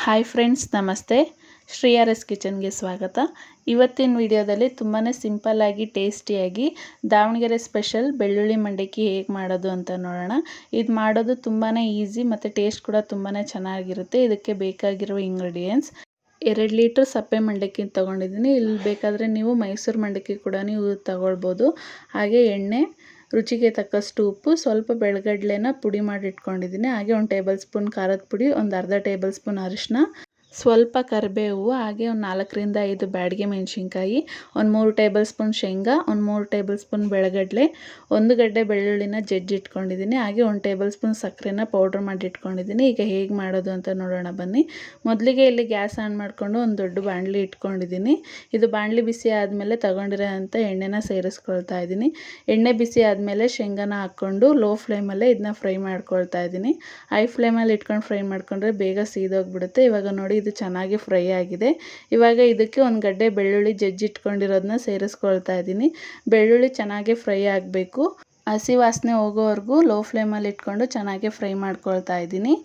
Hi friends, ನಮಸ್ತೆ. Shri R S ಕಿಚನ್ಗೆ ಸ್ವಾಗತ. ಇವತ್ತಿನ ವಿಡಿಯೋದಲ್ಲಿ ತುಂಬಾ ಸಿಂಪಲ್ಲಾಗಿ ಟೇಸ್ಟಿಯಾಗಿ ದಾವಣಗೆರೆ ಸ್ಪೆಷಲ್ ಬೆಳ್ಳುಳ್ಳಿ ಮಂಡಕ್ಕಿ ಹೇಗೆ ಮಾಡೋದು ಅಂತ ನೋಡೋಣ. ಇದು ಮಾಡೋದು ತುಂಬಾ ಈಸಿ ಮತ್ತು ಟೇಸ್ಟ್ ಕೂಡ ತುಂಬಾ ಚೆನ್ನಾಗಿರುತ್ತೆ. ಇದಕ್ಕೆ ಬೇಕಾಗಿರುವ ಇಂಗ್ರೀಡಿಯೆಂಟ್ಸ್ 2 ಲೀಟ್ರ್ ಸಪ್ಪೆ ಮಂಡಕ್ಕಿ ತೊಗೊಂಡಿದ್ದೀನಿ. ಇಲ್ಲಿ ಬೇಕಾದರೆ ನೀವು ಮೈಸೂರು ಮಂಡಕ್ಕಿ ಕೂಡ ನೀವು ತಗೊಳ್ಬೋದು. ಹಾಗೆ ಎಣ್ಣೆ, ರುಚಿಗೆ ತಕ್ಕಷ್ಟು ಉಪ್ಪು, ಸ್ವಲ್ಪ ಬೆಳಗಡ್ಲೆನ ಪುಡಿ ಮಾಡಿ ಇಟ್ಕೊಂಡಿದ್ದೀನಿ. ಹಾಗೆ 1 ಟೇಬಲ್ ಸ್ಪೂನ್ ಖಾರದ ಪುಡಿ, ಒಂದು ಅರ್ಧ ಟೇಬಲ್ ಸ್ಪೂನ್ ಅರಿಶಿನ, ಸ್ವಲ್ಪ ಕರಿಬೇವು, ಹಾಗೆ ಒಂದು 4 ರಿಂದ 5 ಬ್ಯಾಡಗಿ ಮೆಣಸಿನ್ಕಾಯಿ, ಒಂದು 3 ಟೇಬಲ್ ಸ್ಪೂನ್ ಶೇಂಗಾ, ಒಂದು 3 ಟೇಬಲ್ ಸ್ಪೂನ್ ಬೆಳಗಡ್ಲೆ, 1 ಗಡ್ಡೆ ಬೆಳ್ಳುಳ್ಳಿನ ಜಜ್ಜಿಟ್ಕೊಂಡಿದ್ದೀನಿ. ಹಾಗೆ 1 ಟೇಬಲ್ ಸ್ಪೂನ್ ಸಕ್ಕರೆನ ಪೌಡ್ರ್ ಮಾಡಿ ಇಟ್ಕೊಂಡಿದ್ದೀನಿ. ಈಗ ಹೇಗೆ ಮಾಡೋದು ಅಂತ ನೋಡೋಣ ಬನ್ನಿ. ಮೊದಲಿಗೆ ಇಲ್ಲಿ ಗ್ಯಾಸ್ ಆನ್ ಮಾಡಿಕೊಂಡು ಒಂದು ದೊಡ್ಡ ಬಾಣಲಿ ಇಟ್ಕೊಂಡಿದ್ದೀನಿ. ಇದು ಬಾಣಲಿ ಬಿಸಿ ಆದಮೇಲೆ ತಗೊಂಡಿರೋ ಅಂಥ ಎಣ್ಣೆನ ಸೇರಿಸ್ಕೊಳ್ತಾ ಇದ್ದೀನಿ. ಎಣ್ಣೆ ಬಿಸಿ ಆದಮೇಲೆ ಶೇಂಗಾನ ಹಾಕ್ಕೊಂಡು ಲೋ ಫ್ಲೇಮಲ್ಲೇ ಇದನ್ನ ಫ್ರೈ ಮಾಡ್ಕೊಳ್ತಾ ಇದ್ದೀನಿ. ಹೈ ಫ್ಲೇಮಲ್ಲಿ ಇಟ್ಕೊಂಡು ಫ್ರೈ ಮಾಡಿಕೊಂಡ್ರೆ ಬೇಗ ಸೀದೋಗ್ಬಿಡುತ್ತೆ. ಇವಾಗ ನೋಡಿ ಇದು ಚೆನ್ನಾಗಿ ಫ್ರೈ ಆಗಿದೆ. ಇವಾಗ ಇದಕ್ಕೆ ಒಂದು ಗಡ್ಡೆ ಬೆಳ್ಳುಳ್ಳಿ ಜಜ್ಜಿಟ್ಕೊಂಡಿರೋದನ್ನ ಸೇರಿಸ್ಕೊಳ್ತಾ ಇದ್ದೀನಿ. ಬೆಳ್ಳುಳ್ಳಿ ಚೆನ್ನಾಗಿ ಫ್ರೈ ಆಗಬೇಕು. ಹಸಿ ವಾಸನೆ ಹೋಗೋವರೆಗೂ ಲೋ ಫ್ಲೇಮಲ್ಲಿ ಇಟ್ಕೊಂಡು ಚೆನ್ನಾಗಿ ಫ್ರೈ ಮಾಡ್ಕೊಳ್ತಾ ಇದ್ದೀನಿ.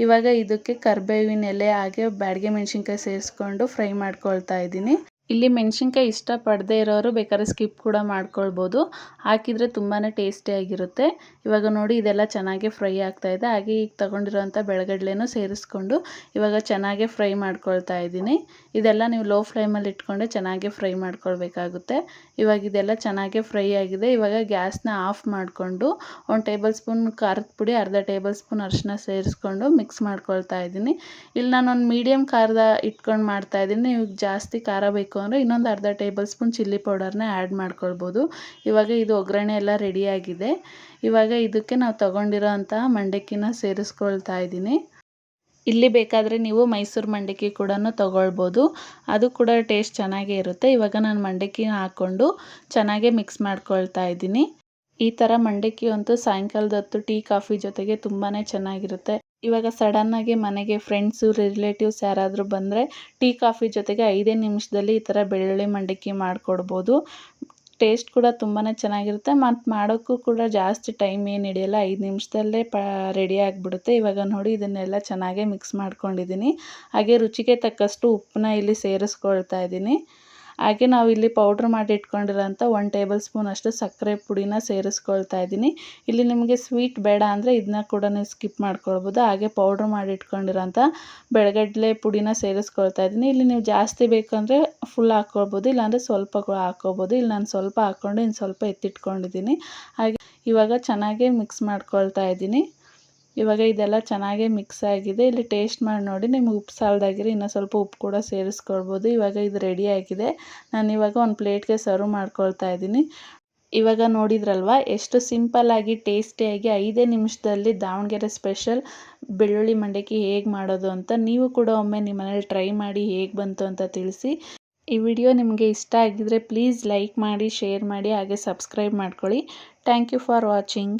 ಇವಾಗ ಇದಕ್ಕೆ ಕರಿಬೇವಿನ ಎಲೆ ಹಾಗೆ ಬ್ಯಾಡಗಿ ಮೆಣಸಿನ್ಕಾಯಿ ಸೇರಿಸ್ಕೊಂಡು ಫ್ರೈ ಮಾಡ್ಕೊಳ್ತಾ ಇದ್ದೀನಿ. ಇಲ್ಲಿ ಮೆಣಸಿನ್ಕಾಯಿ ಇಷ್ಟಪಡದೇ ಇರೋರು ಬೇಕಾದ್ರೆ ಸ್ಕಿಪ್ ಕೂಡ ಮಾಡ್ಕೊಳ್ಬೋದು. ಹಾಕಿದರೆ ತುಂಬಾ ಟೇಸ್ಟಿಯಾಗಿರುತ್ತೆ. ಇವಾಗ ನೋಡಿ ಇದೆಲ್ಲ ಚೆನ್ನಾಗಿ ಫ್ರೈ ಆಗ್ತಾಯಿದೆ. ಹಾಗೆ ಈಗ ತಗೊಂಡಿರೋಂಥ ಬೆಳಗಡ್ಲೆನೂ ಸೇರಿಸ್ಕೊಂಡು ಇವಾಗ ಚೆನ್ನಾಗಿ ಫ್ರೈ ಮಾಡ್ಕೊಳ್ತಾ ಇದ್ದೀನಿ. ಇದೆಲ್ಲ ನೀವು ಲೋ ಫ್ಲೇಮಲ್ಲಿ ಇಟ್ಕೊಂಡೆ ಚೆನ್ನಾಗಿ ಫ್ರೈ ಮಾಡ್ಕೊಳ್ಬೇಕಾಗುತ್ತೆ. ಇವಾಗ ಇದೆಲ್ಲ ಚೆನ್ನಾಗಿ ಫ್ರೈ ಆಗಿದೆ. ಇವಾಗ ಗ್ಯಾಸ್ನ ಆಫ್ ಮಾಡಿಕೊಂಡು 1 ಟೇಬಲ್ ಸ್ಪೂನ್ ಖಾರದ ಪುಡಿ, ಅರ್ಧ ಟೇಬಲ್ ಸ್ಪೂನ್ ಅರಿಶಿನ ಸೇರಿಸ್ಕೊಂಡು ಮಿಕ್ಸ್ ಮಾಡ್ಕೊಳ್ತಾ ಇದ್ದೀನಿ. ಇಲ್ಲಿ ನಾನೊಂದು ಮೀಡಿಯಮ್ ಖಾರದ ಇಟ್ಕೊಂಡು ಮಾಡ್ತಾಯಿದ್ದೀನಿ. ನೀವು ಜಾಸ್ತಿ ಖಾರ ಬೇಕು ಅಂದರೆ ಇನ್ನೊಂದು ಅರ್ಧ ಟೇಬಲ್ ಸ್ಪೂನ್ ಚಿಲ್ಲಿ ಪೌಡರ್ನ ಆ್ಯಡ್ ಮಾಡ್ಕೊಳ್ಬೋದು. ಇವಾಗ ಇದು ಒಗ್ಗರಣೆ ಎಲ್ಲ ರೆಡಿಯಾಗಿದೆ. ಇವಾಗ ಇದಕ್ಕೆ ನಾವು ತಗೊಂಡಿರೋ ಅಂತಹ ಮಂಡಕ್ಕಿನ ಸೇರಿಸ್ಕೊಳ್ತಾ ಇದ್ದೀನಿ. ಇಲ್ಲಿ ಬೇಕಾದರೆ ನೀವು ಮೈಸೂರು ಮಂಡಕ್ಕಿ ಕೂಡ ತೊಗೊಳ್ಬೋದು. ಅದು ಕೂಡ ಟೇಸ್ಟ್ ಚೆನ್ನಾಗೇ ಇರುತ್ತೆ. ಇವಾಗ ನಾನು ಮಂಡಕ್ಕಿನ ಹಾಕ್ಕೊಂಡು ಚೆನ್ನಾಗೇ ಮಿಕ್ಸ್ ಮಾಡ್ಕೊಳ್ತಾ ಇದ್ದೀನಿ. ಈ ಥರ ಮಂಡಕ್ಕಿ ಅಂತೂ ಸಾಯಂಕಾಲದ ಹೊತ್ತು ಟೀ ಕಾಫಿ ಜೊತೆಗೆ ತುಂಬಾ ಚೆನ್ನಾಗಿರುತ್ತೆ. ಇವಾಗ ಸಡನ್ನಾಗಿ ಮನೆಗೆ ಫ್ರೆಂಡ್ಸು ರಿಲೇಟಿವ್ಸ್ ಯಾರಾದರೂ ಬಂದರೆ ಟೀ ಕಾಫಿ ಜೊತೆಗೆ 5 ನಿಮಿಷದಲ್ಲಿ ಈ ಥರ ಬೆಳ್ಳುಳ್ಳಿ ಮಂಡಕ್ಕಿ ಮಾಡಿಕೊಡ್ಬೋದು. ಟೇಸ್ಟ್ ಕೂಡ ತುಂಬಾ ಚೆನ್ನಾಗಿರುತ್ತೆ ಮತ್ತು ಮಾಡೋಕ್ಕೂ ಕೂಡ ಜಾಸ್ತಿ ಟೈಮ್ ಏನು ಹಿಡಿಯಲ್ಲ. 5 ನಿಮಿಷದಲ್ಲೇ ರೆಡಿ ಆಗಿಬಿಡುತ್ತೆ. ಇವಾಗ ನೋಡಿ ಇದನ್ನೆಲ್ಲ ಚೆನ್ನಾಗೇ ಮಿಕ್ಸ್ ಮಾಡ್ಕೊಂಡಿದ್ದೀನಿ. ಹಾಗೆ ರುಚಿಗೆ ತಕ್ಕಷ್ಟು ಉಪ್ಪನ್ನ ಇಲ್ಲಿ ಸೇರಿಸ್ಕೊಳ್ತಾ ಇದ್ದೀನಿ. ಹಾಗೆ ನಾವು ಇಲ್ಲಿ ಪೌಡ್ರ್ ಮಾಡಿ ಇಟ್ಕೊಂಡಿರೋಂಥ 1 ಟೇಬಲ್ ಸ್ಪೂನ್ ಅಷ್ಟು ಸಕ್ಕರೆ ಪುಡಿನ ಸೇರಿಸ್ಕೊಳ್ತಾ ಇದ್ದೀನಿ. ಇಲ್ಲಿ ನಿಮಗೆ ಸ್ವೀಟ್ ಬೇಡ ಅಂದರೆ ಇದನ್ನ ಕೂಡ ನೀವು ಸ್ಕಿಪ್ ಮಾಡ್ಕೊಳ್ಬೋದು. ಹಾಗೆ ಪೌಡ್ರ್ ಮಾಡಿ ಇಟ್ಕೊಂಡಿರೋಂಥ ಬೆಳಗಡ್ಲೆ ಪುಡಿನ ಸೇರಿಸ್ಕೊಳ್ತಾ ಇದ್ದೀನಿ. ಇಲ್ಲಿ ನೀವು ಜಾಸ್ತಿ ಬೇಕಂದರೆ ಫುಲ್ ಹಾಕ್ಕೊಳ್ಬೋದು, ಇಲ್ಲಾಂದರೆ ಸ್ವಲ್ಪ ಹಾಕ್ಕೊಬೋದು. ಇಲ್ಲಿ ನಾನು ಸ್ವಲ್ಪ ಹಾಕ್ಕೊಂಡು ಇನ್ನು ಸ್ವಲ್ಪ ಎತ್ತಿಟ್ಕೊಂಡಿದ್ದೀನಿ. ಹಾಗೆ ಇವಾಗ ಚೆನ್ನಾಗೇ ಮಿಕ್ಸ್ ಮಾಡ್ಕೊಳ್ತಾ ಇದ್ದೀನಿ. ಇವಾಗ ಇದೆಲ್ಲ ಚೆನ್ನಾಗೇ ಮಿಕ್ಸ್ ಆಗಿದೆ. ಇಲ್ಲಿ ಟೇಸ್ಟ್ ಮಾಡಿ ನೋಡಿ, ನಿಮಗೆ ಉಪ್ಪು ಸಾಲದಾಗಿದ್ರೆ ಇನ್ನೂ ಸ್ವಲ್ಪ ಉಪ್ಪು ಕೂಡ ಸೇರಿಸ್ಕೊಳ್ಬೋದು. ಇವಾಗ ಇದು ರೆಡಿ ಆಗಿದೆ. ನಾನು ಇವಾಗ ಒಂದು ಪ್ಲೇಟ್ಗೆ ಸರ್ವ್ ಮಾಡ್ಕೊಳ್ತಾ ಇದ್ದೀನಿ. ಇವಾಗ ನೋಡಿದ್ರಲ್ವ ಎಷ್ಟು ಸಿಂಪಲ್ಲಾಗಿ ಟೇಸ್ಟಿಯಾಗಿ 5 ನಿಮಿಷದಲ್ಲಿ ದಾವಣಗೆರೆ ಸ್ಪೆಷಲ್ ಬೆಳ್ಳುಳ್ಳಿ ಮಂಡಕ್ಕಿ ಹೇಗೆ ಮಾಡೋದು ಅಂತ. ನೀವು ಕೂಡ ಒಮ್ಮೆ ನಿಮ್ಮ ಮನೇಲಿ ಟ್ರೈ ಮಾಡಿ ಹೇಗೆ ಬಂತು ಅಂತ ತಿಳಿಸಿ. ಈ ವಿಡಿಯೋ ನಿಮಗೆ ಇಷ್ಟ ಆಗಿದ್ರೆ ಪ್ಲೀಸ್ ಲೈಕ್ ಮಾಡಿ, ಶೇರ್ ಮಾಡಿ, ಹಾಗೆ ಸಬ್ಸ್ಕ್ರೈಬ್ ಮಾಡ್ಕೊಳ್ಳಿ. Thank you for watching.